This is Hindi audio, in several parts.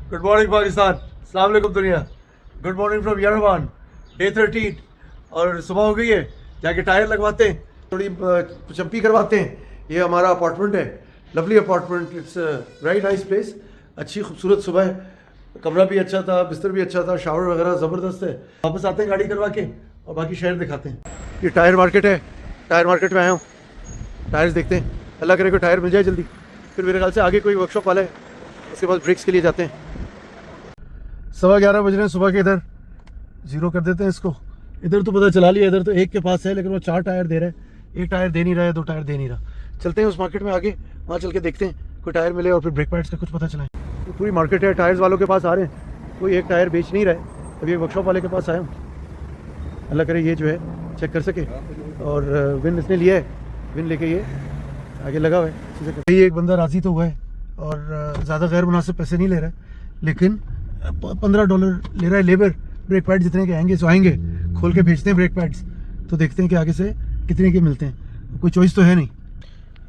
गुड मॉर्निंग पाकिस्तान, अस्सलाम वालेकुम दुनिया। Good morning from Yerevan, day 13। और सुबह हो गई है, जाके टायर लगवाते हैं, थोड़ी चंपी करवाते हैं। ये हमारा अपार्टमेंट है, lovely apartment, it's very nice place. अच्छी खूबसूरत सुबह है, कमरा भी अच्छा था, बिस्तर भी अच्छा था, शावर वगैरह ज़बरदस्त है। वापस आते हैं गाड़ी करवा के और बाकी शहर दिखाते हैं। ये टायर मार्केट है, टायर मार्केट में आया हूँ, टायर्स देखते हैं। अल्लाह करे कोई टायर मिल जाए जल्दी, फिर मेरे ख्याल से आगे कोई वर्कशॉप वाला है, उसके बाद ब्रेक्स के लिए जाते हैं। 11:15 बज रहे हैं सुबह के। इधर जीरो कर देते हैं इसको। इधर तो पता चला लिया, इधर तो एक के पास है, लेकिन वो 4 टायर दे रहा है, एक टायर दे नहीं रहा है, 2 टायर दे नहीं रहा। चलते हैं उस मार्केट में आगे, वहाँ चल के देखते हैं कोई टायर मिले और फिर ब्रेक पैड्स का कुछ पता चला है। तो पूरी मार्केट है, टायर्स वालों के पास आ रहे हैं, कोई एक टायर बेच नहीं रहा है। अभी एक वर्कशॉप वाले के पास आया हूँ, अल्लाह करे ये जो है चेक कर सके। और विन इसने लिया है, विन लेके ये आगे लगा हुआ है चीज़ें कर। एक बंदा राज़ी तो हुआ है और ज़्यादा गैर मुनासिब पैसे नहीं ले रहा है, लेकिन $15 ले रहा है लेबर। ब्रेक पैड जितने के आएंगे सो आएंगे, खोल के भेजते हैं ब्रेक पैड्स, तो देखते हैं कि आगे से कितने के मिलते हैं। कोई चॉइस तो है नहीं।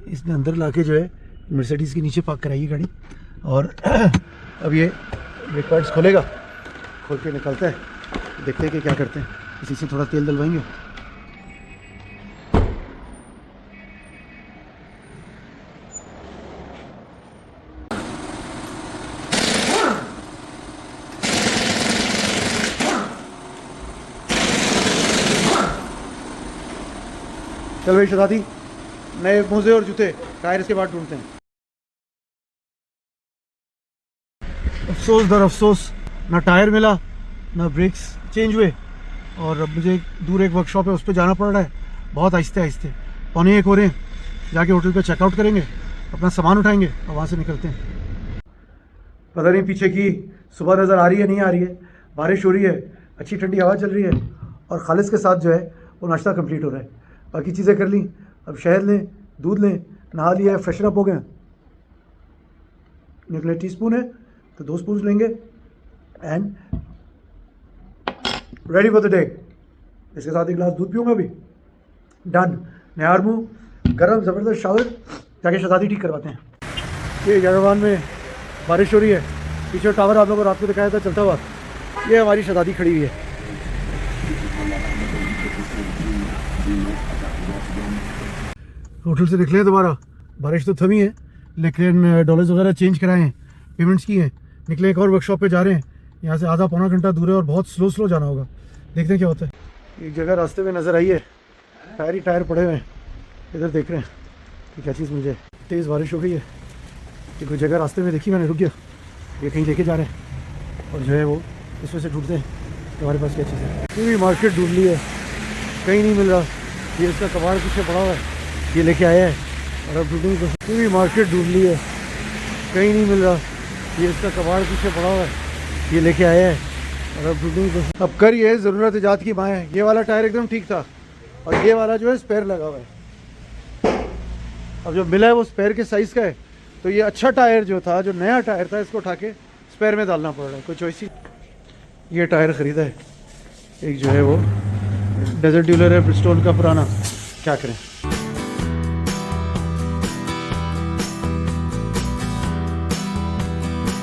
इसने अंदर लाके जो है मर्सिडीज़ के नीचे पार्क कराई है गाड़ी, और अब ये ब्रेक पैड्स खोलेगा, खोल के निकलता है, देखते हैं कि क्या करते हैं। इसी से थोड़ा तेल डलवाएंगे। चल भाई शहजादी, नए मोजे और जूते, टायर के बाद ढूंढते हैं। अफसोस दर अफसोस, ना टायर मिला ना ब्रेक्स चेंज हुए, और अब मुझे दूर एक वर्कशॉप है, उस पर जाना पड़ रहा है बहुत आहिस्ते आहिस्ते। 1:45 हो रहे हैं, जाके होटल पे चेकआउट करेंगे, अपना सामान उठाएंगे और वहाँ से निकलते हैं। पता नहीं पीछे की सुबह नज़र आ रही है नहीं आ रही है, बारिश हो रही है, अच्छी ठंडी हवा चल रही है, और खालिद के साथ जो है वो नाश्ता कंप्लीट हो रहा है। बाकी चीज़ें कर ली, अब शहद लें, दूध लें, नहा लिया है, फ्रेशन अप हो गए। निकले टीस्पून है तो 2 स्पून लेंगे, and ready for the day. इसके साथ 1 गिलास दूध पीऊँगा अभी। डन। नहार मुँह, गर्म ज़बरदस्त शावर, जाके शहजादी ठीक करवाते हैं। ये यरवान में बारिश हो रही है, पीछे टावर आप लोगों को रात को दिखाया था चलता हुआ, ये हमारी शहजादी खड़ी हुई है। होटल से निकले दोबारा, बारिश तो थमी है, लेकिन डॉलर्स वगैरह चेंज कराए हैं, पेमेंट्स की हैं। निकले एक और वर्कशॉप पे जा रहे हैं, यहाँ से आधा पौना घंटा दूर है और बहुत स्लो जाना होगा, देखते हैं क्या होता है। एक जगह रास्ते में नज़र आई है, टायर ही टायर पड़े हुए हैं, इधर देख रहे हैं कि क्या चीज़ मिल जाए। तेज़ बारिश हो गई है, ये कोई जगह रास्ते में देखी मैंने, रुक गया, ये कहीं लेके जा रहे हैं, और जो है वो इसमें से ढूंढते हैं हमारे पास क्या चीज़ है। पूरी मार्केट ढूंढ ली है, कहीं नहीं मिल रहा। ये इसका कबाड़ पीछे पड़ा हुआ है, ये लेके आया है, और अब ढूंढने की पूरी मार्केट ढूंढ ली है, कहीं नहीं मिल रहा। ये इसका कबाड़ पीछे पड़ा हुआ है, ये लेके आया है, और अब ढूंढने की। अब कर ये ज़रूरत इजाद की माँ है। ये वाला टायर एकदम ठीक था, और ये वाला जो है स्पेयर लगा हुआ है। अब जो मिला है वो स्पेयर के साइज़ का है, तो ये अच्छा टायर जो था, जो नया टायर था, इसको उठा के स्पेयर में डालना पड़ रहा है। कोई चॉइस ही। ये टायर ख़रीदा है, एक जो है वो डेजर्ट डीलर है ब्रिजस्टोन का पुराना, क्या करें।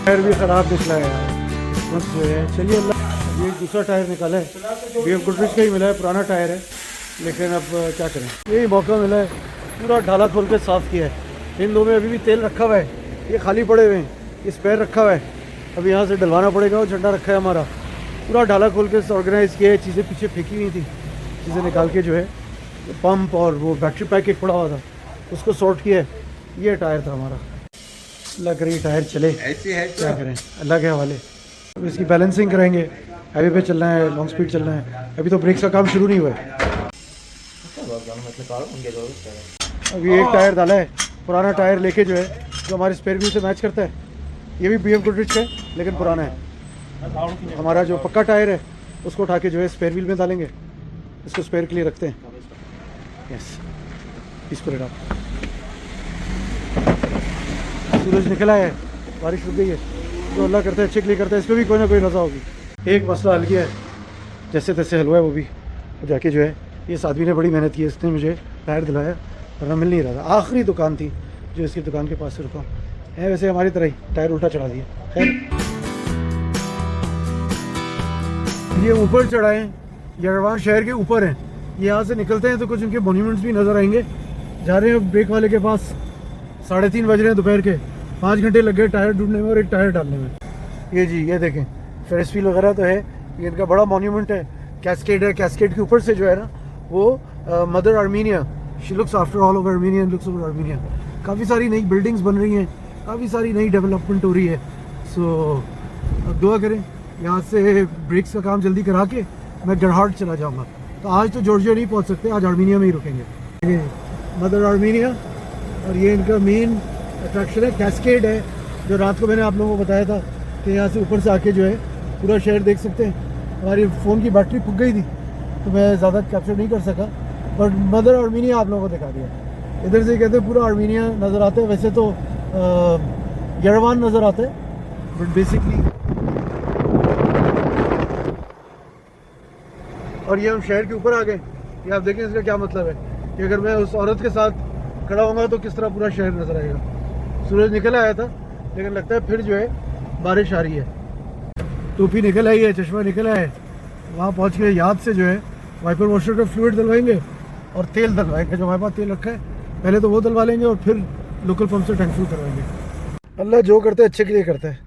टायर भी ख़राब निकला है यार, बस जो है। चलिए अल्लाह, ये दूसरा टायर निकाला है, BM गुडरिच का ही मिला है, पुराना टायर है, लेकिन अब क्या करें, यही मौका मिला है। पूरा ढाला खोल के साफ़ किया है। इन दो में अभी भी तेल रखा हुआ है, ये खाली पड़े हुए हैं, ये स्पेयर रखा हुआ है, अभी यहाँ से डलवाना पड़ेगा। वो झंडा रखा है हमारा, पूरा ढाला खोल के ऑर्गेनाइज़ किया है। चीज़ें पीछे फेंकी हुई थी, चीज़ें निकाल के जो है पंप और वो बैटरी पैक एक पड़ा हुआ था, उसको सॉर्ट किया है। ये टायर था हमारा, अल्लाह करे टायर चले, ऐसे है क्या करें, अल्लाह के हवाले। अब इसकी बैलेंसिंग करेंगे, हाईवे पे चलना है, लॉन्ग स्पीड चलना है। अभी तो ब्रेक्स का काम शुरू नहीं हुआ है। अभी एक टायर डाला है, पुराना टायर लेके जो है, जो हमारे स्पेयर व्हील से मैच करता है। ये भी BM गुडरिच का है, लेकिन पुराना है। हमारा जो पक्का टायर है उसको उठा के जो है स्पेयर व्हील में डालेंगे, इसको स्पेयर के लिए रखते हैं। यस, इस पर आप सूरज निकला है, बारिश रुक गई है, तो अल्लाह करता है अच्छे के लिए करता है, इस पर भी कोई ना कोई रज़ा होगी। एक मसला हल किया है, जैसे तैसे हलवा है वो भी, तो जाके जो है इस आदमी ने बड़ी मेहनत की है, इसने मुझे टायर दिलाया, वरना मिल नहीं रहा था। आखिरी दुकान थी जो इसकी दुकान के पास से रुका है, वैसे हमारी तरह ही टायर उल्टा चढ़ा दिया। खैर ये ऊपर चढ़ाए यरवान शहर के ऊपर हैं। यहाँ से निकलते हैं तो कुछ उनके मॉन्यूमेंट्स भी नज़र आएंगे। जा रहे हैं ब्रेक वाले के पास। 3:30 बज रहे हैं दोपहर के। 5 घंटे लग गए टायर ढूंढने में और एक टायर डालने में। ये जी ये देखें फेरिस व्हील वगैरह तो है। ये इनका बड़ा मॉन्यूमेंट है, कैस्केड है। कैस्केड के ऊपर से जो है ना वो mother Armenia, she looks after all over Armenia, looks over Armenia. काफ़ी सारी नई बिल्डिंग्स बन रही हैं, काफ़ी सारी नई डेवलपमेंट हो रही है। सो अब दुआ करें यहाँ से ब्रेक्स का काम जल्दी करा के मैं गरहाट चला जाऊँगा। तो आज तो जॉर्जिया नहीं पहुँच सकते, आज आर्मीनिया में ही रुकेंगे। ये मदर आर्मीनिया और ये इनका मेन अट्रैक्शन है, कैस्केड है, जो रात को मैंने आप लोगों को बताया था कि यहाँ से ऊपर से आके जो है पूरा शहर देख सकते हैं। हमारी फ़ोन की बैटरी फूक गई थी तो मैं ज़्यादा कैप्चर नहीं कर सका, बट मदर आर्मीनिया आप लोगों को दिखा दिया। इधर से कहते हैं पूरा आर्मीनिया नज़र आता है। वैसे तो यरवान नज़र आता है, बट बेसिकली। और ये हम शहर के ऊपर आ गए। ये आप देखें इसका क्या मतलब है कि अगर मैं उस औरत के साथ खड़ा होऊंगा तो किस तरह पूरा शहर नज़र आएगा। सूरज निकल आया था लेकिन लगता है फिर जो है बारिश आ रही है। टोपी निकल आई है, चश्मा निकल आया है। वहाँ पहुँच के याद से जो है वाइपर वॉशर का फ्लूइड डलवाएंगे और तेल डलवाएंगे। जो हमारे पास तेल रखा है पहले तो वो डलवा लेंगे और फिर लोकल पंप से टैंक फुल करवाएंगे। अल्लाह जो करता है अच्छे के लिए करता है।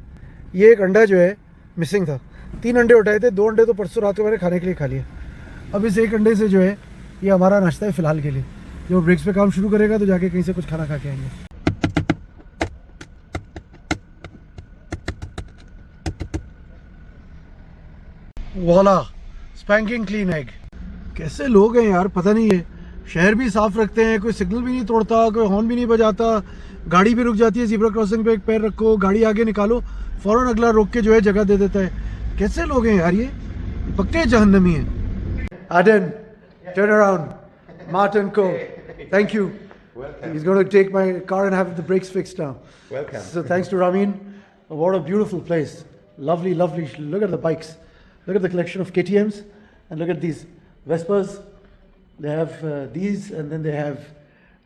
ये एक अंडा जो है मिसिंग था। 3 अंडे उठाए थे, 2 अंडे तो परसों रात को मैंने खाने के लिए खा लिया। अब इस एक अंडे से जो है ये हमारा नाश्ता है फ़िलहाल के लिए। जो ब्रेक्स पे काम शुरू करेगा तो जाके कहीं से कुछ खाना खा के आएंगे। वाला स्पैंकिंग क्लीन एग। कैसे लोग हैं यार, पता नहीं है। शहर भी साफ रखते हैं, कोई सिग्नल भी नहीं तोड़ता, कोई हॉर्न भी नहीं बजाता। गाड़ी भी रुक जाती है, ज़ीब्रा क्रॉसिंग पे एक पैर रखो, गाड़ी आगे निकालो, फ़ौरन अगला रोक के जो है जगह दे देता है। कैसे लोग हैं यार, ये पक्के जहन्नमी हैं। Aden, turn around. Martin Cole, thank you. Welcome. He's going to take my car and have the brakes fixed now. Welcome. So thanks to Ramin. What a beautiful place. Lovely, lovely. Look at the bikes. Look at the collection of KTMs and look at these Vespas. They have these and then they have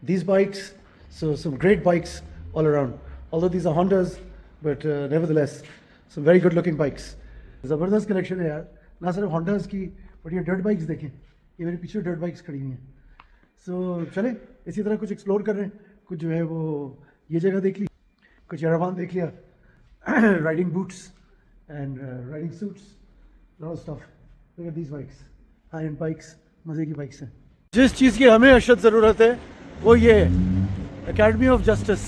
these bikes. So some great bikes all around. Although these are Hondas, but nevertheless, some very good looking bikes. ज़बरदस्त कलेक्शन है यार, ना सिर्फ Hondas की, बट ये डर्ट बाइक्स देखें। ये मेरे पीछे डर्ट बाइक्स खड़ी हुई हैं। सो चले इसी तरह कुछ एक्सप्लोर कर रहे हैं। कुछ जो है वो ये जगह देख ली, कुछ यरवान देख लिया, riding boots and riding suits, lot of stuff. Look at these bikes, high end bikes, मज़े की बाइक्स हैं। जिस चीज़ की हमें अशद ज़रूरत है वो ये है academy of justice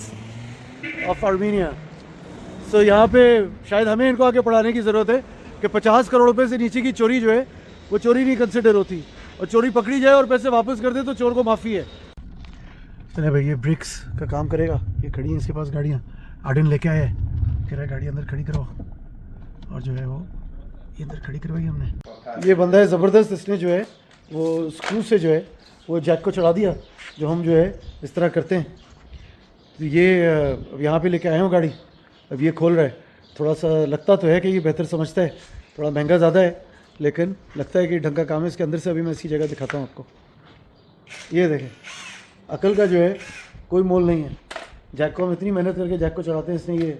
of Armenia. So यहाँ पे शायद हमें इनको आके पढ़ाने की ज़रूरत है कि 50 करोड़ रुपए से नीचे की चोरी जो है वो चोरी नहीं कंसिडर होती, और चोरी पकड़ी जाए और पैसे वापस कर दे तो चोर को माफ़ी है। चले भाई, ये ब्रिक्स का काम करेगा। ये खड़ी हैं इसके पास गाड़ियाँ। आर्डन लेके आया है, कह रहा है गाड़ी अंदर खड़ी करो, और जो है वो ये अंदर खड़ी करवाई हमने। ये बंदा है ज़बरदस्त। इसने जो है वो स्क्रू से जो है वो जैक को चढ़ा दिया, जो हम जो है इस तरह करते हैं। तो ये यहाँ पे लेके आए हूँ गाड़ी। अब ये खोल रहा है। थोड़ा सा लगता तो है कि ये बेहतर समझता है, थोड़ा महंगा ज़्यादा है, लेकिन लगता है कि ढंग का काम है इसके अंदर से। अभी मैं इसी जगह दिखाता हूँ आपको। ये देखें, अकल का जो है कोई मोल नहीं है। जैक को हम इतनी मेहनत करके जैक को चढ़ाते हैं, इसने ये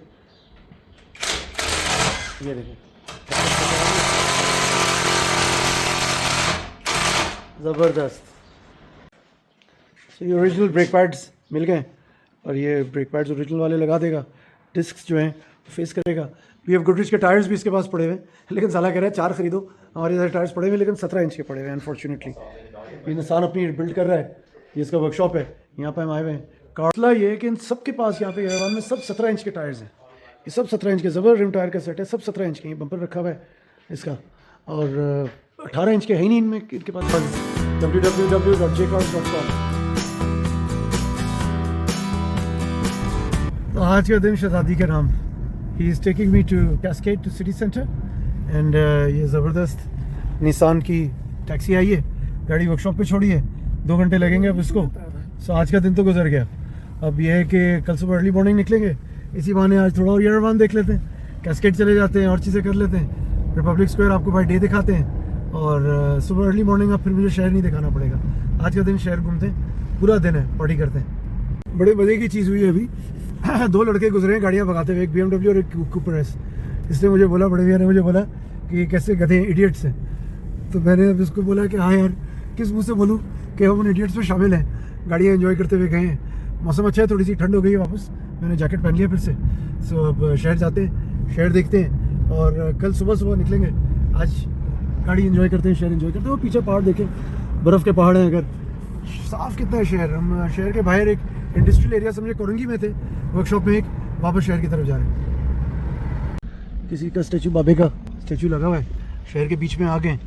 देखें, ज़बरदस्त। ये ओरिजिनल ब्रेक पैड्स मिल गए, और ये ब्रेक पैड्स ओरिजिनल वाले लगा देगा। डिस्क्स जो हैं फेस करेगा। वी गुडरिच के टायर्स भी इसके पास पड़े हुए हैं, लेकिन साला कह रहा है 4 खरीदो। हमारे इधर टायर्स पड़े हुए हैं लेकिन 17 इंच के पड़े हुए हैं अनफॉर्चुनेटली। ये इंसान अपनी बिल्ड कर रहा है, ये इसका वर्कशॉप है, यहाँ पे हम आए हुए हैं। काटला ये है कि इन सब के पास यहाँ पे यरवान में सब 17 इंच के टायर्स हैं। ये सब 17 इंच के ज़बर रिम टायर का सेट है, सब 17 इंच के। ये बम्पर रखा हुआ है इसका, और 18 इंच के है ही नहीं इनमें इनके पास। www.jcars.com। तो आज का दिन शहजादी का नाम। He is taking me to Cascade to city centre and ये ज़बरदस्त निसान की टैक्सी आई है, गाड़ी वर्कशॉप पे छोड़ी है। 2 घंटे लगेंगे अब इसको। सो आज का दिन तो गुजर गया। अब यह है कि कल सुबह अर्ली मॉर्निंग निकलेंगे, इसी बहाने आज थोड़ा और यरवान देख लेते हैं, कैस्केड चले जाते हैं और चीज़ें कर लेते हैं। रिपब्लिक स्क्वायर आपको बाय डे दिखाते हैं, और सुबह अर्ली मॉर्निंग अब फिर मुझे शहर नहीं दिखाना पड़ेगा। आज का दिन शहर घूमते हैं, पूरा दिन है, पार्टी करते हैं। बड़े मज़े की चीज़ हुई है अभी। 2 लड़के गुजरे हैं गाड़ियाँ भगाते हुए, एक BMW और एक कूपर एस। इसने मुझे बोला, बड़े भैया ने मुझे बोला कि कैसे गधे इडियट्स हैं। तो मैंने अब इसको बोला कि हाँ यार, किस मुँह से बोलूँ कि हम उन इडियट्स में शामिल हैं, गाड़ियाँ एंजॉय करते हुए गए हैं। मौसम अच्छा है, थोड़ी सी ठंड हो गई है वापस, मैंने जैकेट पहन लिया फिर से। सो अब शहर जाते हैं, शहर देखते हैं और कल सुबह सुबह निकलेंगे। आज गाड़ी एंजॉय करते हैं, शहर एंजॉय करते हैं। वो पीछे पहाड़ देखें, बर्फ़ के पहाड़ हैं। अगर साफ़ कितना है शहर। हम शहर के बाहर एक इंडस्ट्रियल एरिया समझे कोरंगी में थे, वर्कशॉप में, एक वापस शहर की तरफ जा रहे हैं। किसी का स्टैचू, बाबे का स्टैचू लगा हुआ है। शहर के बीच में आ गए,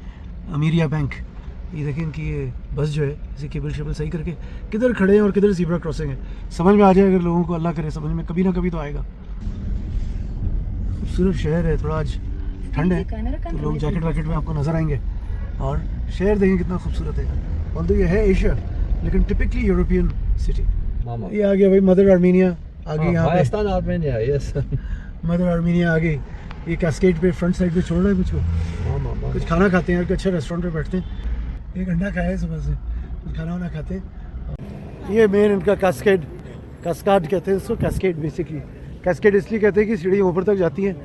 अमीरिया बैंक। ये देखें कि ये बस जो है इसे केबल शेबल सही करके किधर खड़े हैं और किधर ज़ीब्रा क्रॉसिंग है, समझ में आ जाए अगर लोगों को, अल्लाह करे समझ में कभी ना कभी तो आएगा। खूबसूरत शहर है, थोड़ा आज ठंड है तो लोग जैकेट वैकेट में आपको नज़र आएंगे। और शहर देखें कितना खूबसूरत है। और तो ये है एशिया लेकिन टिपिकली यूरोपियन सिटी। ये आ गया भाई मदर आर्मीनिया आ गई यहाँ पे। Armenia, yes. मदर आर्मीनिया आ गई। ये कैस्केड पे फ्रंट साइड पे छोड़ रहा है मुझको। कुछ खाना खाते हैं और अच्छा रेस्टोरेंट पे बैठते हैं। एक अंडा खाया है सुबह से, कुछ खाना वाना खाते हैं। ये मेन इनका कैस्केड, कैस्काड कहते हैं इसको, कैस्केड बेसिकली। कैस्केड इसलिए कहते हैं कि सीढ़ी ऊपर तक जाती हैं,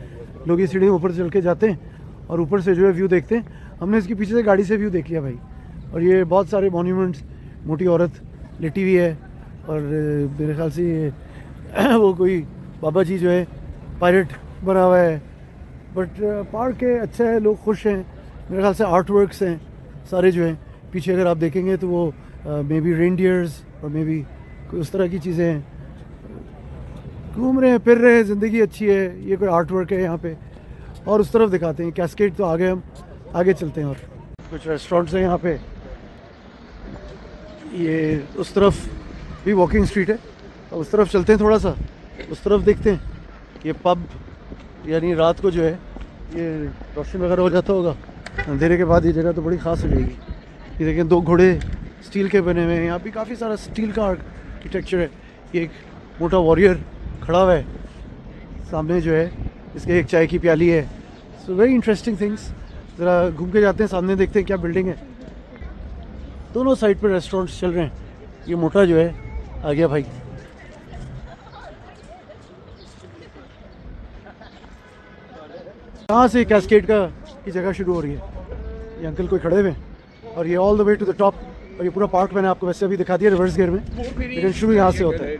लोग ये सीढ़ी ऊपर चल के जाते हैं और ऊपर से जो है व्यू देखते हैं। हमने इसके पीछे से गाड़ी से व्यू देख लिया भाई। और ये बहुत सारे मॉन्यूमेंट्स, मोटी औरत लेटी हुई है और मेरे ख्याल से ये वो कोई बाबा जी जो है पायलट बना हुआ है। बट पार्क है, अच्छा है, लोग खुश हैं। मेरे ख्याल से आर्ट वर्क्स हैं सारे जो हैं पीछे, अगर आप देखेंगे तो वो मे बी रेनडियर्स और मे बी उस तरह की चीज़ें हैं। घूम रहे हैं, फिर रहे हैं, ज़िंदगी अच्छी है। ये कोई आर्ट वर्क है यहाँ पे। और उस तरफ दिखाते हैं कैस्केड, तो आगे हम आगे चलते हैं। और कुछ रेस्टोरेंट्स हैं यहाँ पे। ये उस तरफ भी वॉकिंग स्ट्रीट है, अब उस तरफ चलते हैं थोड़ा सा, उस तरफ देखते हैं। ये पब, यानी रात को जो है ये रोशनी वगैरह हो जाता होगा, अंधेरे के बाद ये जगह तो बड़ी ख़ास हो जाएगी। ये देखें, 2 घोड़े स्टील के बने हुए हैं। यहाँ भी काफ़ी सारा स्टील का आर्किटेक्चर है। ये एक मोटा वॉरियर खड़ा हुआ है सामने जो है, इसके एक चाय की प्याली है। So very interesting things. ज़रा घूम के जाते हैं, सामने देखते हैं क्या बिल्डिंग है। दोनों साइड पर रेस्टोरेंट्स चल रहे हैं। ये मोटा जो है आ गया भाई। यहाँ से कैस्केड का की जगह शुरू हो रही है। ये अंकल कोई खड़े हुए हैं और ये all the way to the top. और ये पूरा पार्क मैंने आपको वैसे अभी दिखा दिया रिवर्स गियर में, लेकिन शुरू यहाँ से होता है।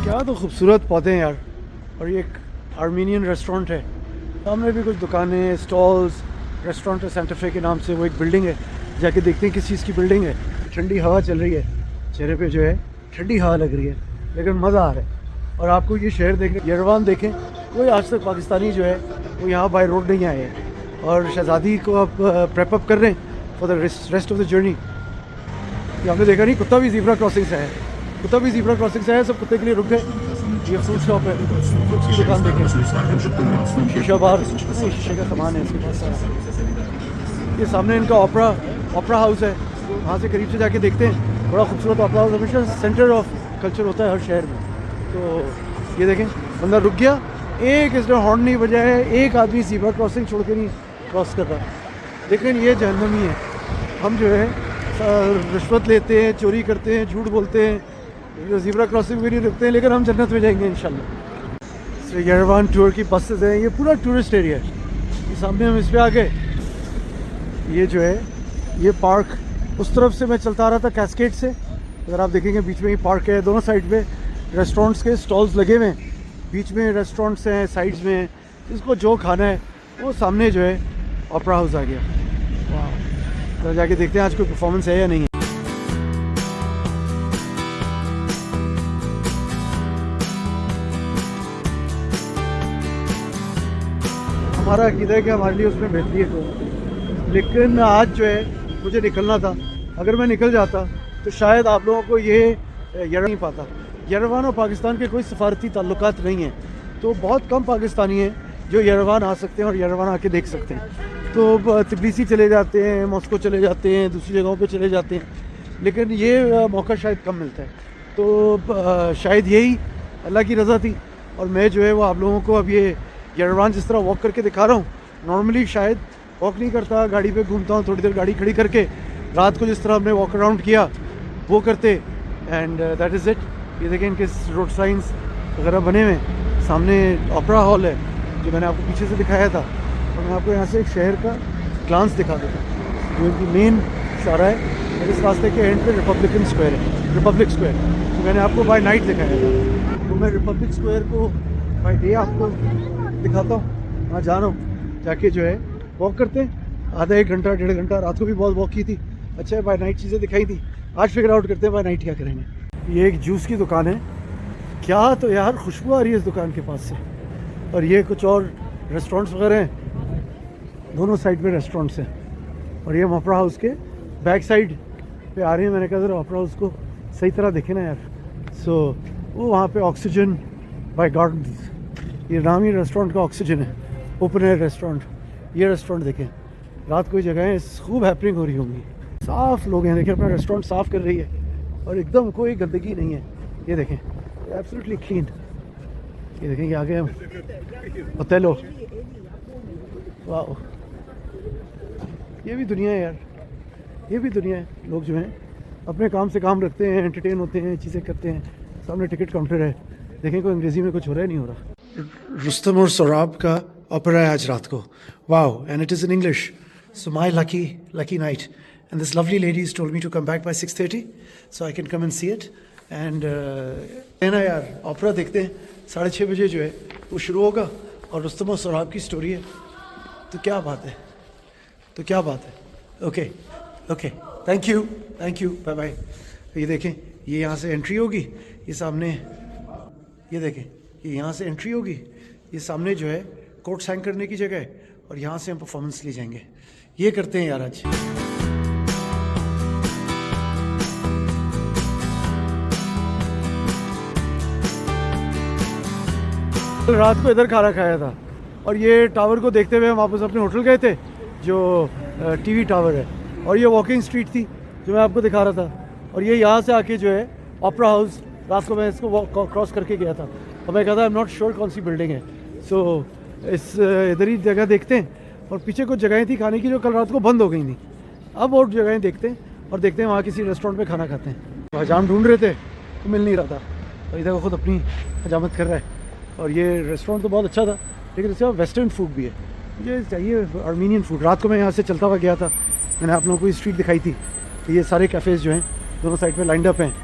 क्या तो खूबसूरत पौधे हैं यार। और ये एक आर्मीनियन रेस्टोरेंट है, सामने भी कुछ दुकानें, स्टॉल्स। रेस्टोरेंट है सेंटा फे के नाम से। वो एक बिल्डिंग है, जाके देखते हैं किस चीज़ की बिल्डिंग है। ठंडी हवा चल रही है, चेहरे पे जो है ठंडी हवा लग रही है, लेकिन मज़ा आ रहा है। और आपको ये शहर देखें, यरवान देखें, कोई आज तक पाकिस्तानी जो है वो यहाँ बाय रोड नहीं आए हैं। और शहज़ादी को आप प्रेप अप कर रहे हैं for the rest of the journey. ये आपने देखा नहीं, कुत्ता भी ज़ीब्रा क्रॉसिंग से है, कुत्ता भी ज़ीब्रा क्रॉसिंग से है। सब कुत्ते के लिए रुक गए। ये फ्रूट शॉप है, फ्रूट्स की दुकान देखें, शीशा बार, शीशे का सामान है इसके पास सारा। ये सामने इनका ओपरा हाउस है, वहाँ से करीब से जाके देखते हैं। बड़ा खूबसूरत ओपरा हाउस, हमेशा सेंटर ऑफ कल्चर होता है हर शहर में। तो ये देखें, बंदा रुक गया, एक इसने हॉर्न नहीं बजाया है, एक आदमी ज़ीब्रा क्रॉसिंग छोड़ के नहीं क्रॉस कर रहा। लेकिन ये जहन्नमी है। हम जो है रिश्वत लेते हैं, चोरी करते हैं, झूठ बोलते हैं, ज़ीब्रा क्रॉसिंग भी नहीं रुकते हैं, लेकिन हम जन्नत में जाएंगे इंशाल्लाह। तो यरवान टूर की बसेस हैं, ये पूरा टूरिस्ट एरिया है। ये सामने हम इस पर आ गए। ये जो है ये पार्क, उस तरफ से मैं चलता आ रहा था कैस्केड से। अगर आप देखेंगे बीच में ही पार्क है, दोनों साइड पे रेस्टोरेंट्स के स्टॉल्स लगे हुए हैं, बीच में रेस्टोरेंट्स हैं, साइड्स में जिसको जो खाना है वो सामने जो है ओपरा हाउस आ गया। वाह, तो जाके देखते हैं आज कोई परफॉर्मेंस है या नहीं है। हमारा अकीदा है कि हमारे लिए उसमें बेहतरी है तो, लेकिन आज जो है मुझे निकलना था। अगर मैं निकल जाता तो शायद आप लोगों को ये नहीं पाता। यरवान और पाकिस्तान के कोई सफारती ताल्लुकात नहीं हैं, तो बहुत कम पाकिस्तानी हैं जो यरवान आ सकते हैं और यरवान आके देख सकते हैं। तो तबिलिसी चले जाते हैं, मॉस्को चले जाते हैं, दूसरी जगहों पे चले जाते हैं, लेकिन ये मौका शायद कम मिलता है। तो शायद यही अल्लाह की रज़ा थी। और मैं जो है वो आप लोगों को अब ये यरवान जिस तरह वॉक करके दिखा रहा हूँ, नॉर्मली शायद वॉक नहीं करता, गाड़ी पे घूमता हूँ, थोड़ी देर गाड़ी खड़ी करके रात को जिस तरह हमने वॉक अराउंड किया वो करते। And that is it. ये देखें इनके रोड साइंस वगैरह बने हुए हैं। सामने ओपेरा हॉल है जो मैंने आपको पीछे से दिखाया था, और मैं आपको यहाँ से एक शहर का ग्लांस दिखा देता हूँ। जो इनकी मेन इशारा है, और इस रास्ते के एंड पे रिपब्लिकन स्क्वायर है, रिपब्लिक स्क्वायर। तो मैंने आपको बाय नाइट दिखाया था, तो मैं रिपब्लिक स्क्वायर को बाय डे आपको दिखाता हूँ। वहाँ जा रहा हूँ, जाके जो है वॉक करते हैं, आधा 1 घंटा 1.5 घंटा। रात को भी बहुत वॉक की थी, अच्छा है बाय नाइट चीज़ें दिखाई थी। आज फिगर आउट करते हैं बाय नाइट क्या करेंगे। ये एक जूस की दुकान है, क्या तो यार खुशबू आ रही है इस दुकान के पास से। और ये कुछ और रेस्टोरेंट्स वगैरह हैं, दोनों साइड पे रेस्टोरेंट्स हैं। और ये ओपेरा हाउस के बैक साइड पे आ रहे हैं। मैंने कहा जरा ओपेरा हाउस को सही तरह देखे ना यार। सो वो वहाँ पे ऑक्सीजन बाय गार्डन्स, ये नाम ही रेस्टोरेंट का ऑक्सीजन है, ओपन एयर रेस्टोरेंट। ये रेस्टोरेंट देखें, रात को जगहें खूब हैपनिंग हो रही होंगी, साफ़ लोग हैं। देखिए अपना रेस्टोरेंट साफ़ कर रही है और एकदम कोई गंदगी नहीं है। ये देखें एब्सोल्युटली क्लीन। ये देखें आगे हम ओथेलो, वाह ये भी दुनिया है यार, ये भी दुनिया है। लोग जो हैं अपने काम से काम रखते हैं, एंटरटेन होते हैं, चीज़ें करते हैं। सामने टिकट काउंटर है, देखें कोई अंग्रेज़ी में कुछ हो रहा है नहीं हो रहा। रुस्तम और सौराब का ओपेरा है आज रात को, wow, and it is in English. So my lucky night, and this lovely ladies told me to come back by 6:30 so I can come and see it. And है ना यार, ओपेरा देखते हैं 6:30 बजे जो है वो शुरू होगा, और रुस्तम और सौराब की स्टोरी है। तो क्या बात है, तो क्या बात है। Okay okay, thank you, bye bye. ये देखें, ये यहाँ से एंट्री होगी, ये सामने, ये देखें ये यहाँ से एंट्री होगी, ये सामने जो है कोट साइन करने की जगह है, और यहाँ से हम परफॉर्मेंस ले जाएंगे। ये करते हैं यार आज। रात को इधर खाना खाया था, और ये टावर को देखते हुए हम वापस अपने होटल गए थे जो टीवी टावर है। और ये वॉकिंग स्ट्रीट थी जो मैं आपको दिखा रहा था, और ये यहाँ से आके जो है ओपेरा हाउस, रात को मैं इसको क्रॉस करके गया था, और मैं कहता आई एम नॉट श्योर कौन सी बिल्डिंग है। सो इस इधर ही जगह देखते हैं। और पीछे कुछ जगहें थी खाने की जो कल रात को बंद हो गई थी, अब और जगहें देखते हैं, और देखते हैं वहाँ किसी रेस्टोरेंट में खाना खाते हैं। हजाम ढूंढ रहे थे तो मिल नहीं रहा था, और इधर खुद अपनी हजामत कर रहा है। और ये रेस्टोरेंट तो बहुत अच्छा था, लेकिन इसके वेस्टर्न फूड भी है, मुझे चाहिए आर्मीनियन फूड। रात को मैं यहाँ से चलता हुआ गया था, मैंने आप लोगों को स्ट्रीट दिखाई थी। तो ये सारे कैफ़ेज़ जो हैं दोनों साइड पे लाइंड अप हैं।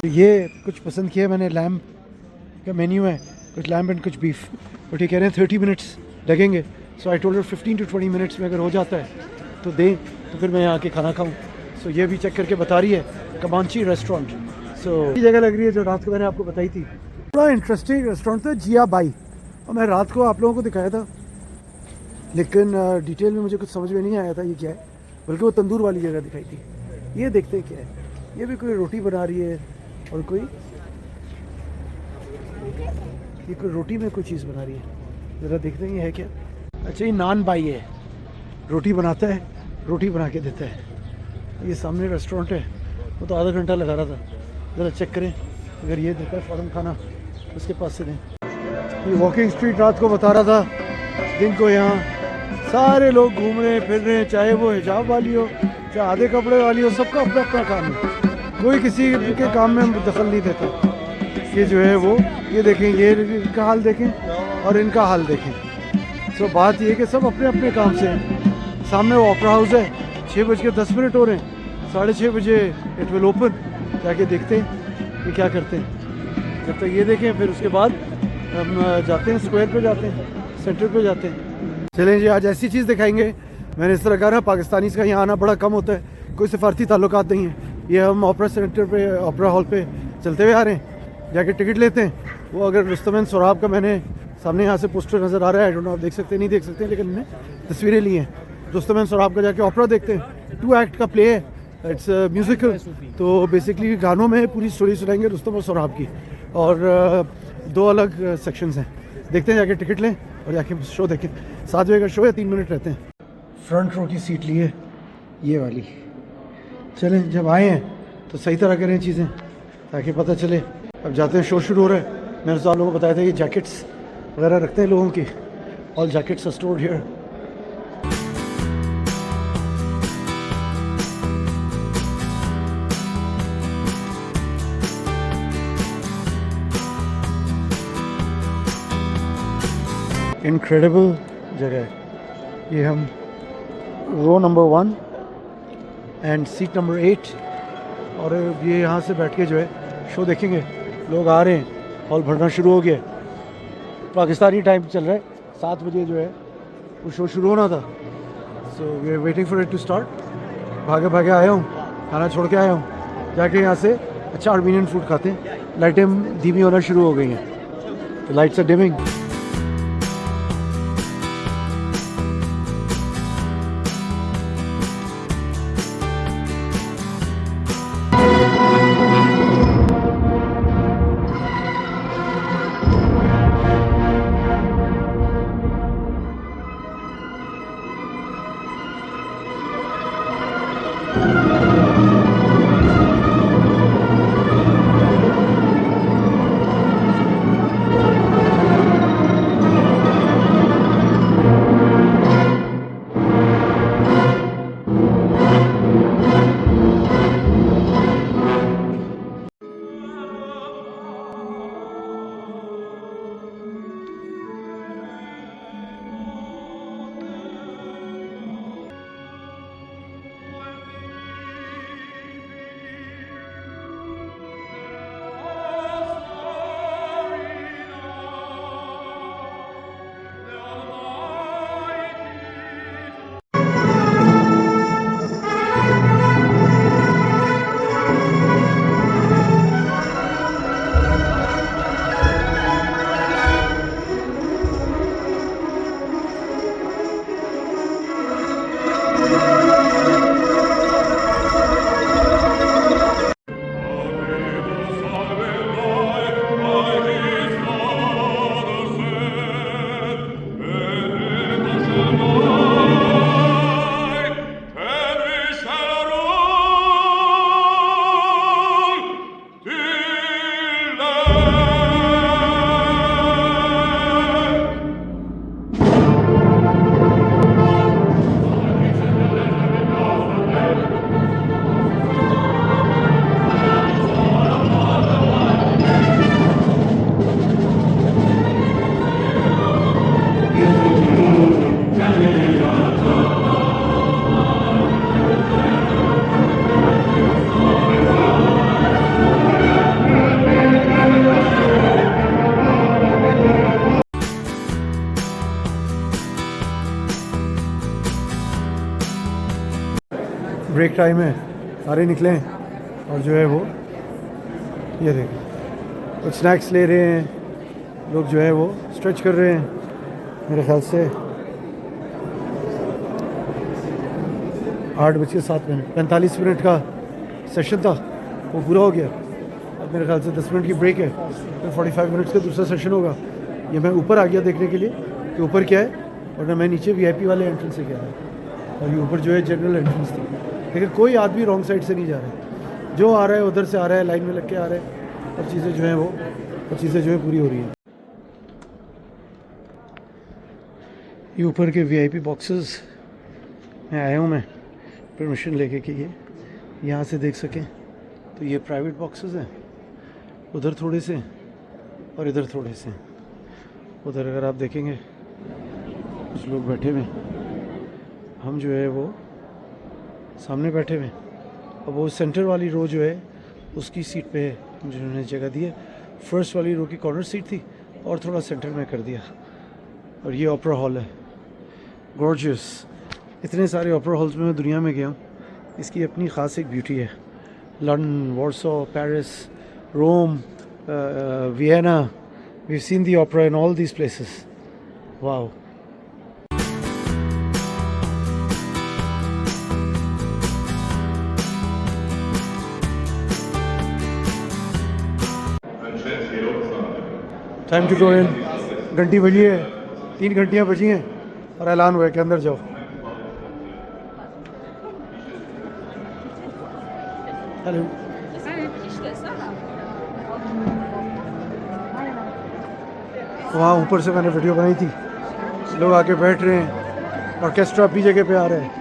ये कुछ पसंद किया मैंने, लैम्प का मेन्यू है, कुछ लैम्प एंड कुछ बीफ, बट ये कह रहे हैं 30 मिनट्स लगेंगे। सो आई टोल्ड 15 to 20 मिनट्स में अगर हो जाता है तो दें, तो फिर मैं यहाँ आके खाना खाऊँ। सो ये भी चेक करके बता रही है, कमांची रेस्टोरेंट। सो ये जगह लग रही है जो रात को मैंने आपको बताई थी। बड़ा इंटरेस्टिंग रेस्टोरेंट था, जिया बाई, और मैं रात को आप लोगों को दिखाया था, लेकिन डिटेल में मुझे कुछ समझ में नहीं आया था ये क्या है, बल्कि वो तंदूर वाली जगह दिखाई थी। ये देखते हैं क्या है, ये भी कोई रोटी बना रही है, और कोई ये कोई रोटी में कोई चीज़ बना रही है, ज़रा देखते हैं ये है क्या। अच्छा, ये नान बाई है, रोटी बनाता है, रोटी बना के देता है। ये सामने रेस्टोरेंट है, वो तो आधा घंटा लगा रहा था, ज़रा चेक करें, अगर ये देता है फ़ौरन खाना उसके पास से दें। ये वॉकिंग स्ट्रीट रात को बता रहा था, दिन को यहाँ सारे लोग घूम रहे हैं, फिर रहे हैं, चाहे वो हिजाब वाली हो, चाहे आधे कपड़े वाली हो, सबका अपना अपना काम है, कोई किसी के काम में दखल नहीं देता। ये जो है वो, ये देखें, ये इनका हाल देखें और इनका हाल देखें। सो बात ये कि सब अपने अपने काम से हैं। सामने वो ओपेरा हाउस है, 6:10 हो रहे हैं, 6:30 बजे इट विल ओपन। जाके देखते हैं ये क्या करते हैं। जब तक ये देखें, फिर उसके बाद हम जाते हैं स्क्वायर पे, जाते हैं सेंटर पे जाते हैं। चलें जी, आज ऐसी चीज़ दिखाएंगे। मैंने इस तरह कहा ना, पाकिस्तानी का यहाँ आना बड़ा कम होता है, कोई सफारती ताल्लुकात नहीं है। ये हम ओपेरा सेंटर पे, ओपेरा हॉल पे चलते हुए आ रहे हैं, जाके टिकट लेते हैं। वो अगर रुस्तम एंड सौराब का मैंने सामने यहाँ से पोस्टर नज़र आ रहा है, आई डोंट नो आप देख सकते हैं नहीं देख सकते हैं, लेकिन मैंने तस्वीरें ली हैं। रुस्तम एंड सौराब का जाके ओपेरा देखते हैं। 2 एक्ट का प्ले है, इट्स म्यूज़िकल, तो बेसिकली गानों में पूरी स्टोरी सुनाएंगे रुस्तम और सौराब की, और 2 अलग सेक्शंस हैं। देखते हैं, जाके टिकट लें और जाके शो देखें। 7 बजे का शो है, 3 मिनट रहते हैं। फ्रंट रो की सीट ली है, ये वाली। चलें, जब आए हैं तो सही तरह करें चीज़ें ताकि पता चले। अब जाते हैं, शो शुरू हो रहा है। मैंने तो आप लोगों को बताया था कि जैकेट्स वगैरह रखते हैं लोगों की, all jackets are stored here. Incredible जगह है। ये हम row number 1 and seat number 8, और ये यहाँ से बैठ के जो है शो देखेंगे। लोग आ रहे हैं, हॉल भरना शुरू हो गया। पाकिस्तानी टाइम चल रहा है, 7 बजे जो है वो शो शुरू होना था। So we are waiting for it to start. भागे भागे आया हूँ, खाना छोड़ के आया हूँ। जाके यहाँ से अच्छा आर्मीनियन फूड खाते हैं। लाइटें धीमी होना शुरू हो गई हैं, तो lights are dimming. Break time है, सारे निकले हैं और जो है वो ये देखो कुछ स्नैक्स ले रहे हैं लोग, जो है वो स्ट्रेच कर रहे हैं। मेरे ख्याल से 8:07, 45 मिनट का सेशन था, वो पूरा हो गया। अब मेरे ख्याल से 10 मिनट की ब्रेक है, फिर 45 मिनट्स का दूसरा सेशन होगा। ये मैं ऊपर आ गया देखने के लिए कि ऊपर क्या है, वरना मैं नीचे VIP वाले एंट्रेंस से गया था, और ये ऊपर जो है जनरल एंट्रेंस थी। लेकिन कोई आदमी रॉन्ग साइड से नहीं जा रहा है, जो आ रहा है उधर से आ रहा है, लाइन में लग के आ रहा है, और चीज़ें जो हैं वो चीज़ें जो है पूरी हो रही हैं। ये ऊपर के VIP बॉक्सेस में आया हूँ मैं परमिशन लेके कि ये यहाँ से देख सकें। तो ये प्राइवेट बॉक्सेस हैं, उधर थोड़े से और इधर थोड़े से। उधर अगर आप देखेंगे कुछ लोग बैठे हुए, हम जो है वो सामने बैठे हुए। अब वो सेंटर वाली रो जो है उसकी सीट पे जिन्होंने जगह दी है। फर्स्ट वाली रो की कॉर्नर सीट थी और थोड़ा सेंटर में कर दिया। और ये ओपेरा हॉल है, गॉर्जियस। इतने सारे ओपेरा हॉल्स में मैं दुनिया में गया हूँ, इसकी अपनी ख़ास एक ब्यूटी है। London, Warsaw, Paris, Rome, Vienna, we have seen the opera in all these places. Wow. Time to go in. घंटी बजी है, 3 घंटियाँ बजी हैं और ऐलान हुआ है कि अंदर जाओ। हेलो। वहाँ ऊपर से मैंने वीडियो बनाई थी, लोग आके बैठ रहे हैं, ऑर्केस्ट्रा अपनी जगह पे आ रहा है।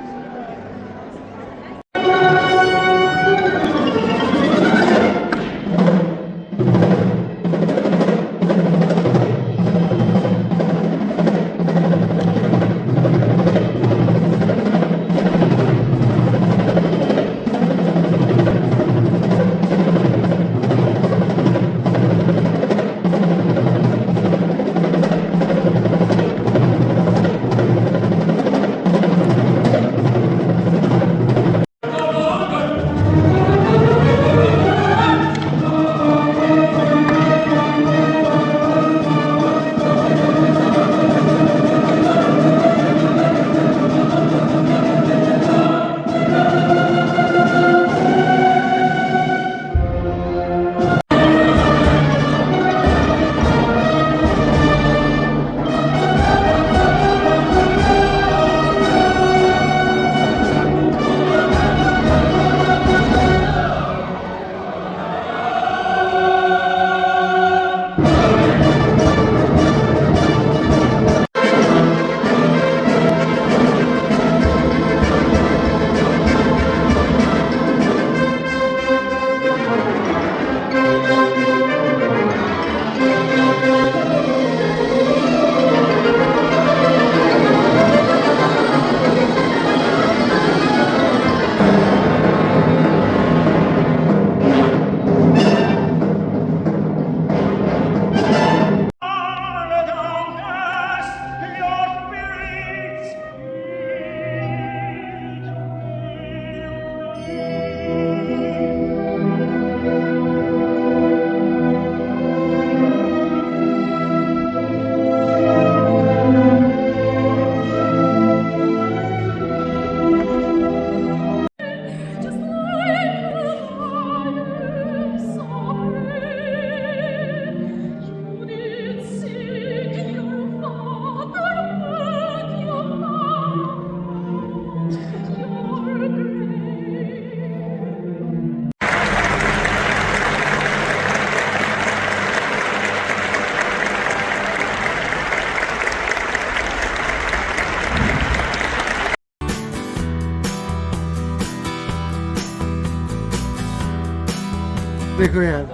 देखो यार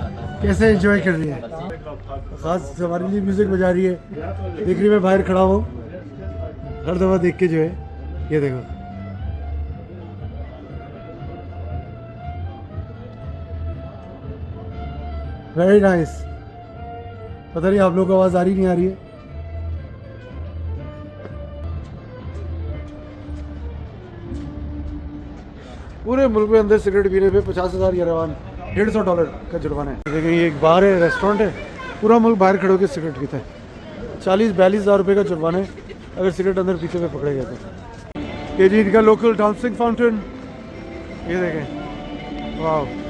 कैसे एंजॉय कर रही है, खास हमारे लिए म्यूजिक बजा रही है। देख रही मैं बाहर खड़ा हूँ हर दफ़ा देख के जो है, ये देखो वेरी नाइस। पता नहीं आप लोगों को आवाज़ आ रही नहीं आ रही है। पूरे मुल्क में अंदर सिगरेट पीने पे 50,000 यारवान $150 का जुर्माना है। देखिए ये एक बार है, रेस्टोरेंट है, पूरा मुल्क बाहर खड़े होकर सिगरेट पीता है। 40-42 रुपये का जुर्माना है अगर सिगरेट अंदर पीते हुए पकड़े गए तो। ये जी इनका लोकल डांसिंग फाउंटेन, ये देखें, वाह।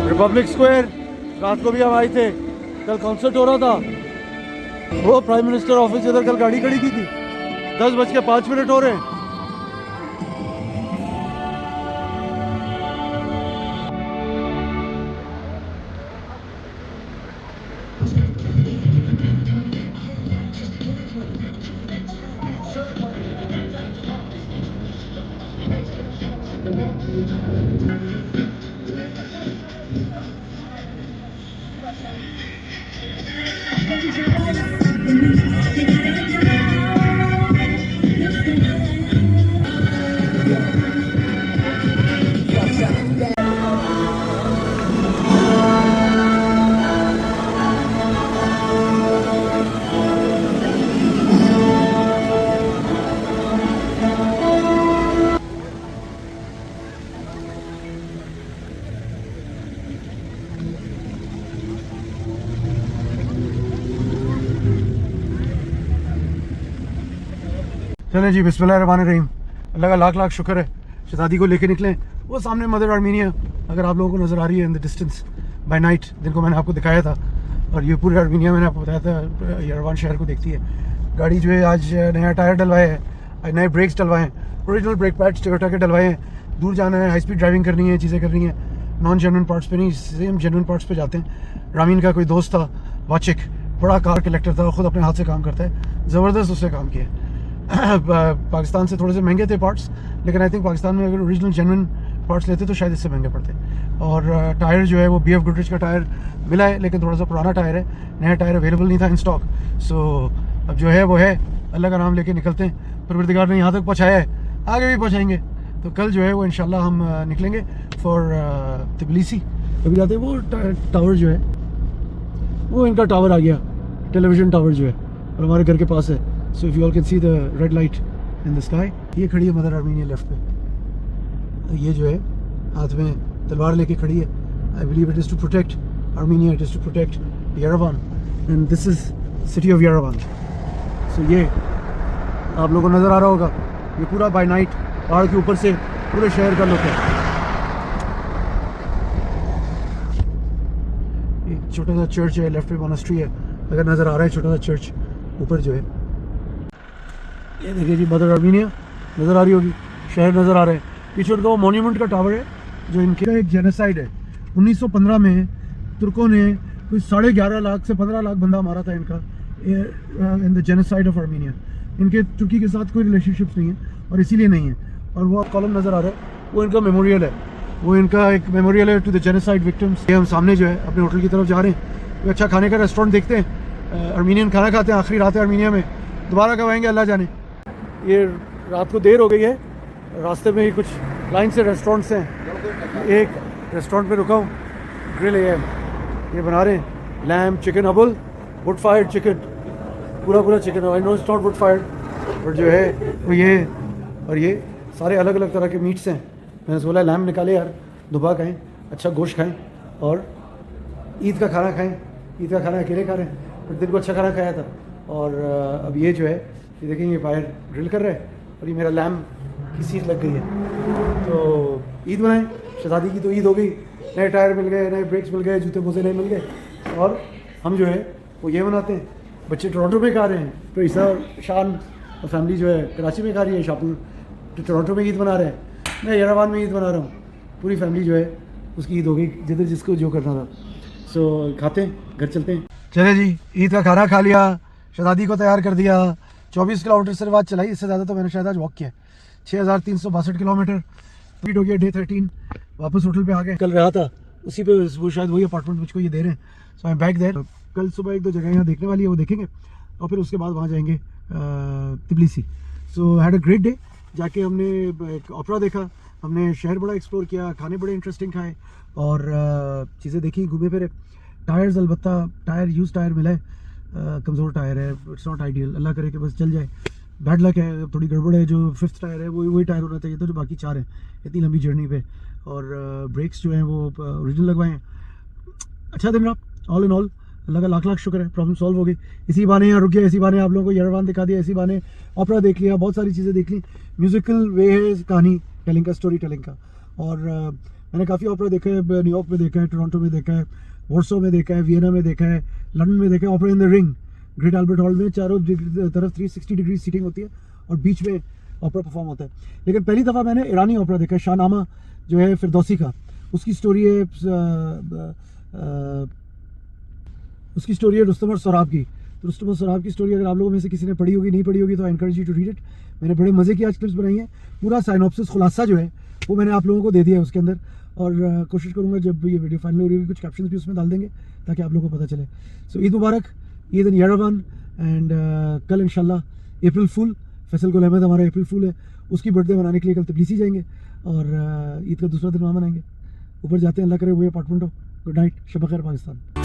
रिपब्लिक स्क्वायर रात को भी हम आए थे, कल कॉन्सर्ट हो रहा था। वो प्राइम मिनिस्टर ऑफिस इधर कल गाड़ी खड़ी की थी, 10:05 हो रहे हैं। चलें जी, बिस्मिल्लाहिर्रहमानिर्रहीम। अल्लाह का लाख लाख शुक्र है शहजादी को लेके निकले। वो सामने मदर आर्मीनिया अगर आप लोगों को नज़र आ रही है in the distance by night, जिनको मैंने आपको दिखाया था। और ये पूरी आर्मीनिया मैंने आपको बताया था यरवान शहर को देखती है। गाड़ी जो है आज नया टायर डलवाए हैं, नए ब्रेक्स डलवाए हैं, ओरिजिनल ब्रेक पैड्स टोयोटा के डलवाए हैं। दूर जाना है, हाई स्पीड ड्राइविंग करनी है, चीज़ें करनी है, नॉन जेन्युइन पार्ट्स पे नहीं, सेम जेन्युइन पार्ट्स पे जाते हैं। रामीन का कोई दोस्त था वाचिक, बड़ा कार कलेक्टर था, ख़ुद अपने हाथ से काम करता है, ज़बरदस्त उसने काम किया। पाकिस्तान से थोड़े से महंगे थे पार्ट्स, लेकिन आई थिंक पाकिस्तान में अगर ओरिजिनल जेन्युइन पार्ट्स लेते तो शायद इससे महंगे पड़ते। और टायर जो है वो BF गुडरिच का टायर मिला है, लेकिन थोड़ा सा पुराना टायर है, नया टायर अवेलेबल नहीं था इन स्टॉक। सो अब जो है वो है, अल्लाह का नाम लेके निकलते हैं। परवरदिगार ने यहाँ तक पहुँचाया है, आगे भी पहुँचाएंगे। तो कल जो है वो इंशाल्लाह हम निकलेंगे फॉर तबिलिसी। कभी जाते हैं। वो टावर जो है वो इनका टावर आ गया, टेलीविज़न टावर जो है, और हमारे घर के पास है। So if you all can see the red light in the sky. ये खड़ी है मदर आर्मीनिया लेफ्ट पे, ये जो है हाथ में तलवार लेके खड़ी है। I believe it is to protect Armenia, it is to protect Yerevan, and this is city of Yerevan. So ये आप लोगों को नज़र आ रहा होगा, ये पूरा बाय नाइट पहाड़ के ऊपर से पूरे शहर का लुक है। एक छोटा सा चर्च है, लेफ्ट पे मोनास्ट्री है, अगर नज़र आ रहा है छोटा सा चर्च ऊपर जो है। ये देखिए जी मदर आर्मीनिया नज़र आ रही होगी, शहर नज़र आ रहा है। पीछे उनका वो मॉन्यूमेंट का टावर है जो इनका एक जेनोसाइड है। 1915 में तुर्कों ने कोई 11.5 लाख से 15 लाख बंदा मारा था इनका in the genocide of Armenia. इनके तुर्की के साथ कोई रिलेशनशिप्स नहीं है और इसीलिए नहीं है। और वो कॉलम नज़र आ रहा है, वो इनका मेमोरियल है, वो इनका एक मेमोरियल है टू द जेनोसाइड विक्टिम्स। ये हम सामने जो है अपने होटल की तरफ जा रहे हैं, तो अच्छा खाने का रेस्टोरेंट देखते हैं, आर्मीनियन खाना खाते हैं। आखिरी रात है आर्मीनिया में, दोबारा कब आएंगे अल्लाह जाने। ये रात को देर हो गई है, रास्ते में ही कुछ लाइन से रेस्टोरेंट्स हैं। एक रेस्टोरेंट पे रुका हूँ, ग्रिल ये बना रहे हैं लैम चिकन अबुल, वुड फायर्ड चिकन, पूरा chicken. I know it's not wood fired, but जो है वो ये और ये सारे अलग अलग तरह के मीट्स हैं। मैंने बोला लैम निकाले यार, दुबा खाएँ, अच्छा गोश्त खाएँ और ईद का खाना खाएँ। ईद का खाना अकेले खा रहे हैं, बट दिन को अच्छा खाना खाया था। और अब ये जो है ये देखें, ये बाहर ग्रिल कर रहे हैं और ये मेरा लैम की सीट लग गई है। तो ईद बनाएं, शहजादी की तो ईद हो गई, नए टायर मिल गए, नए ब्रेक्स मिल गए, जूते मोजे नए मिल गए। और हम जो है वो ये बनाते हैं। बच्चे टोरंटो में खा रहे हैं, तो ईसा और शान और फैमिली जो है कराची में खा रही है, शाहपुर तो टोरंटो में ईद मना रहे हैं, मैं येरेवान में ईद मना रहा हूँ। पूरी फैमिली जो है उसकी ईद हो गई, जिधर जिसको जो करना था। सो खाते हैं, घर चलते हैं। चले जी, ईद का खाना खा लिया, शहजादी को तैयार कर दिया, 24 किलोमीटर से बाद चलाई, इससे ज़्यादा तो मैंने शायद आज वॉक किया है। 6362 किलोमीटर कंप्लीट हो गया। डे 13 वापस होटल पे आ गए। कल रहा था उसी पे, वो शायद वही अपार्टमेंट मुझको ये दे रहे हैं। सो आई एम बैक देयर। कल सुबह एक दो जगह यहाँ देखने वाली है, वो देखेंगे और फिर उसके बाद वहाँ जाएंगे Tbilisi. So had a great day. जाके हमने एक ओपेरा देखा, हमने शहर बड़ा एक्सप्लोर किया, खाने बड़े इंटरेस्टिंग खाए और चीज़ें देखी, घूमे फिरे। टायर्स अलबत्ता टायर यूज़ टायर मिला है, कमज़ोर टायर है, इट्स नॉट आइडियल। अल्लाह करे कि बस चल जाए। बैड लक है, थोड़ी गड़बड़ है। जो 5th टायर है वही टायर होना चाहिए था जो बाकी 4 हैं इतनी लंबी जर्नी पे। और ब्रेक्स जो हैं वो ओरिजिनल लगवाए हैं। अच्छा दिन रहा ऑल इन ऑल, अल्लाह का लाख लाख शुक्र है, प्रॉब्लम सॉल्व हो गई। इसी बहाने यहाँ रुक गया, इसी बहाने आप लोगों को यरवान दिखा दिया, इसी बहाने ओपेरा देख लिया, बहुत सारी चीज़ें देख ली। म्यूज़िकल वे है कहानी टेलिंग का, स्टोरी टेलिंग का। और मैंने काफ़ी ओपेरा देखा है, न्यूयॉर्क में देखा है, टोरंटो में देखा है, वॉर्सो में देखा है, वियना में देखा है, लंदन में देखा है। Opera in the ring, great Albert hall में चारों तरफ 360 डिग्री सीटिंग होती है और बीच में ओपेरा परफॉर्म होता है। लेकिन पहली दफ़ा मैंने ईरानी ओपेरा देखा है, शाहनामा जो है फिरदौसी का। उसकी स्टोरी है रुस्तम और सौराब की। तो रुस्तम और सौराब की स्टोरी अगर आप लोगों में से किसी ने पढ़ी होगी, नहीं पढ़ी होगी, तो I encourage you to read it. मैंने बड़े मज़े की आज क्लिप्स बनाई हैं। पूरा साइनॉप्सिस खुलासा जो है वो मैंने आप लोगों को दे दिया है उसके अंदर। और कोशिश करूँगा जब ये वीडियो फाइनल हो रही होगी कुछ कैप्शंस भी उसमें डाल देंगे ताकि आप लोगों को पता चले। सो ईद मुबारक, ईद इन यरवान। एंड कल इंशाल्लाह अप्रैल फूल, फैसल गुल अहमद हमारा अप्रैल फूल है, उसकी बर्थडे मनाने के लिए कल तबलीसी जाएंगे और ईद का दूसरा दिन वहाँ मनाएंगे। ऊपर जाते हैं, अल्लाह करे वही अपार्टमेंट हो। गुड नाइट, शब खैर पाकिस्तान।